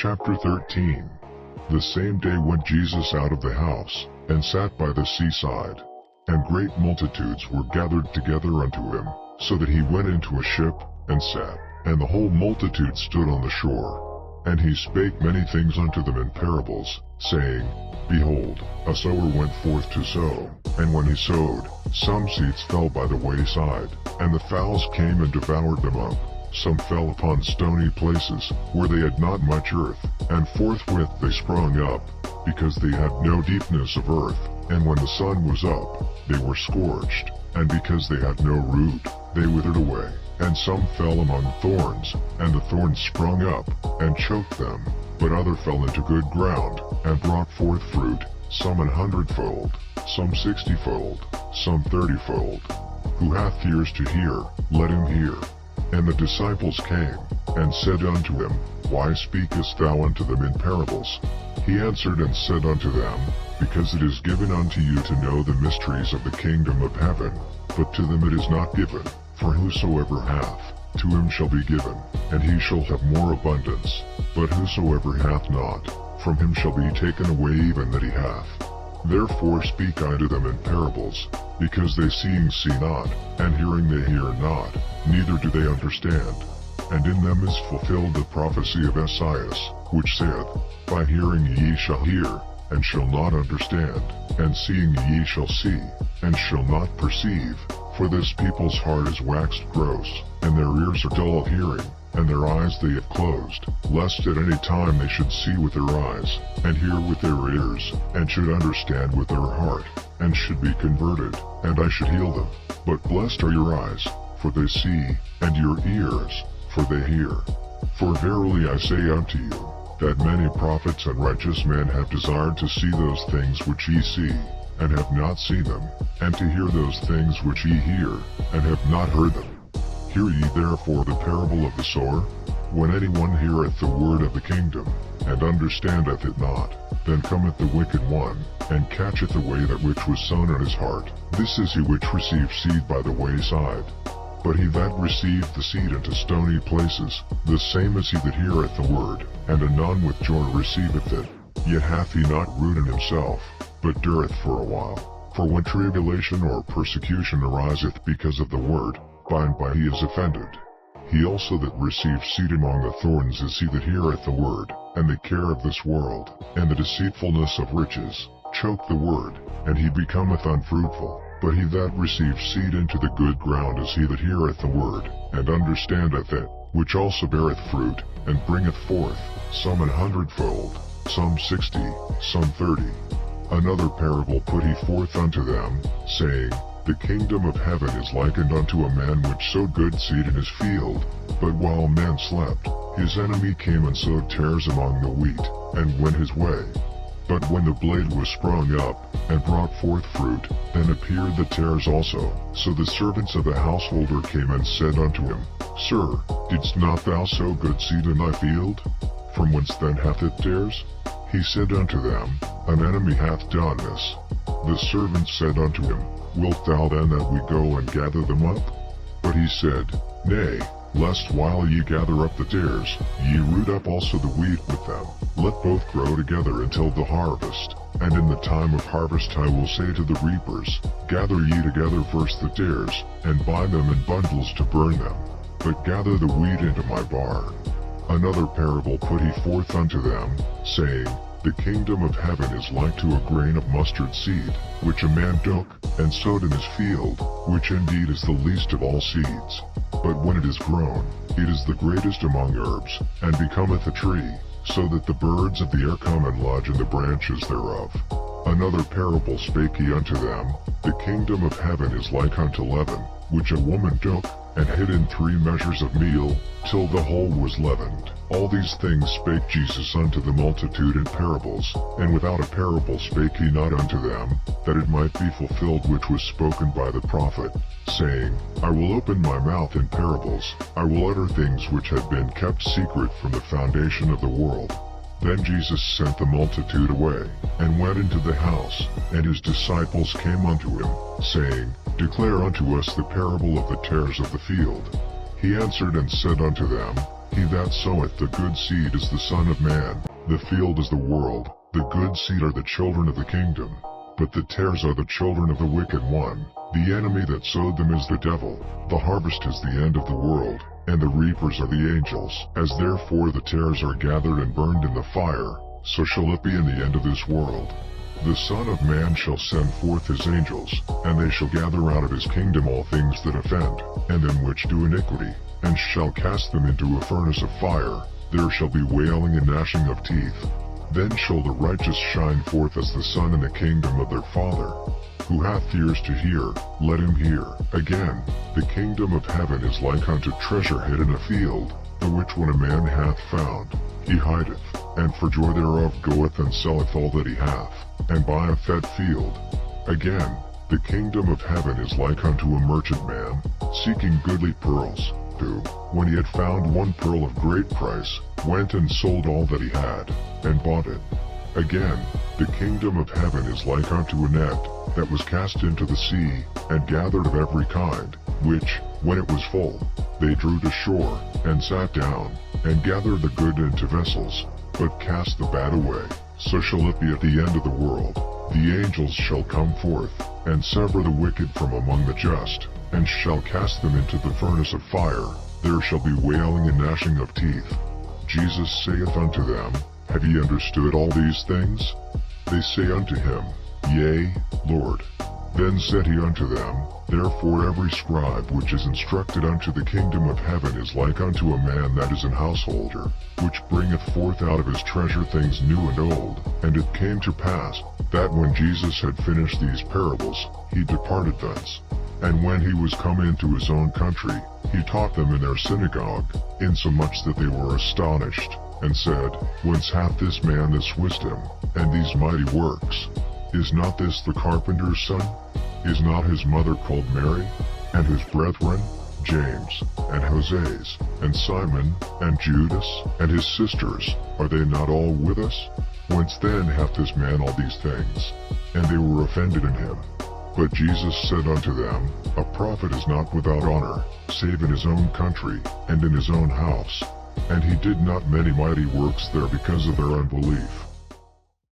Chapter 13. The same day went Jesus out of the house, and sat by the seaside. And great multitudes were gathered together unto him, so that he went into a ship, and sat. And the whole multitude stood on the shore. And he spake many things unto them in parables, saying, Behold, a sower went forth to sow. And when he sowed, some seeds fell by the wayside, and the fowls came and devoured them up. Some fell upon stony places, where they had not much earth, and forthwith they sprung up, because they had no deepness of earth. And when the sun was up, they were scorched, and because they had no root, they withered away. And some fell among thorns, and the thorns sprung up, and choked them. But other fell into good ground, and brought forth fruit, some 100-fold, some 60-fold, some 30-fold. Who hath ears to hear, let him hear. And the disciples came, and said unto him, Why speakest thou unto them in parables? He answered and said unto them, Because it is given unto you to know the mysteries of the kingdom of heaven, but to them it is not given. For whosoever hath, to him shall be given, and he shall have more abundance. But whosoever hath not, from him shall be taken away even that he hath. Therefore speak I to them in parables, because they seeing see not, and hearing they hear not, neither do they understand. And in them is fulfilled the prophecy of Esaias, which saith, By hearing ye shall hear, and shall not understand, and seeing ye shall see, and shall not perceive. For this people's heart is waxed gross, and their ears are dull of hearing, and their eyes they have closed, lest at any time they should see with their eyes, and hear with their ears, and should understand with their heart, and should be converted, and I should heal them. But blessed are your eyes, for they see, and your ears, for they hear. For verily I say unto you, that many prophets and righteous men have desired to see those things which ye see, and have not seen them, and to hear those things which ye hear, and have not heard them. Hear ye therefore the parable of the sower. When any one heareth the word of the kingdom, and understandeth it not, then cometh the wicked one, and catcheth away that which was sown in his heart. This is he which received seed by the wayside. But he that received the seed into stony places, the same is he that heareth the word, and anon with joy receiveth it. Yet hath he not root in himself, but dureth for a while. For when tribulation or persecution ariseth because of the word, by and by he is offended. He also that received seed among the thorns is he that heareth the word, and the care of this world, and the deceitfulness of riches, choke the word, and he becometh unfruitful. But he that receives seed into the good ground is he that heareth the word, and understandeth it, which also beareth fruit, and bringeth forth, some 100-fold, some 60, some 30. Another parable put he forth unto them, saying, The kingdom of heaven is likened unto a man which sowed good seed in his field. But while men slept, his enemy came and sowed tares among the wheat, and went his way. But when the blade was sprung up, and brought forth fruit, then appeared the tares also. So the servants of the householder came and said unto him, Sir, didst not thou sow good seed in thy field? From whence then hath it tares? He said unto them, An enemy hath done this. The servants said unto him, Wilt thou then that we go and gather them up? But he said, Nay, lest while ye gather up the tares, ye root up also the wheat with them. Let both grow together until the harvest. And in the time of harvest I will say to the reapers, Gather ye together first the tares, and bind them in bundles to burn them, but gather the wheat into my barn. Another parable put he forth unto them, saying, The kingdom of heaven is like to a grain of mustard seed, which a man took, and sowed in his field, which indeed is the least of all seeds. But when it is grown, it is the greatest among herbs, and becometh a tree, so that the birds of the air come and lodge in the branches thereof. Another parable spake he unto them, The kingdom of heaven is like unto leaven, which a woman took, and hid in 3 measures of meal, till the whole was leavened. All these things spake Jesus unto the multitude in parables, and without a parable spake he not unto them, that it might be fulfilled which was spoken by the prophet, saying, I will open my mouth in parables, I will utter things which had been kept secret from the foundation of the world. Then Jesus sent the multitude away, and went into the house, and his disciples came unto him, saying, Declare unto us the parable of the tares of the field. He answered and said unto them, He that soweth the good seed is the Son of Man. The field is the world. The good seed are the children of the kingdom. But the tares are the children of the wicked one. The enemy that sowed them is the devil. The harvest is the end of the world, and the reapers are the angels. As therefore the tares are gathered and burned in the fire, so shall it be in the end of this world. The Son of Man shall send forth his angels, and they shall gather out of his kingdom all things that offend, and them which do iniquity, and shall cast them into a furnace of fire. There shall be wailing and gnashing of teeth. Then shall the righteous shine forth as the sun in the kingdom of their Father. Who hath ears to hear, let him hear. Again, the kingdom of heaven is like unto treasure hid in a field, the which when a man hath found, he hideth, and for joy thereof goeth and selleth all that he hath, and buyeth that field. Again, the kingdom of heaven is like unto a merchant man, seeking goodly pearls, who, when he had found one pearl of great price, went and sold all that he had, and bought it. Again, the kingdom of heaven is like unto a net, that was cast into the sea, and gathered of every kind, which, when it was full, they drew to shore, and sat down, and gathered the good into vessels, but cast the bad away. So shall it be at the end of the world. The angels shall come forth, and sever the wicked from among the just, and shall cast them into the furnace of fire. There shall be wailing and gnashing of teeth. Jesus saith unto them, Have ye understood all these things? They say unto him, Yea, Lord. Then said he unto them, Therefore every scribe which is instructed unto the kingdom of heaven is like unto a man that is an householder, which bringeth forth out of his treasure things new and old. And it came to pass, that when Jesus had finished these parables, he departed thence. And when he was come into his own country, he taught them in their synagogue, insomuch that they were astonished, and said, Whence hath this man this wisdom, and these mighty works? Is not this the carpenter's son? Is not his mother called Mary? And his brethren, James, and Joses, and Simon, and Judas, and his sisters, are they not all with us? Whence then hath this man all these things? And they were offended in him. But Jesus said unto them, A prophet is not without honor, save in his own country, and in his own house. And he did not many mighty works there because of their unbelief.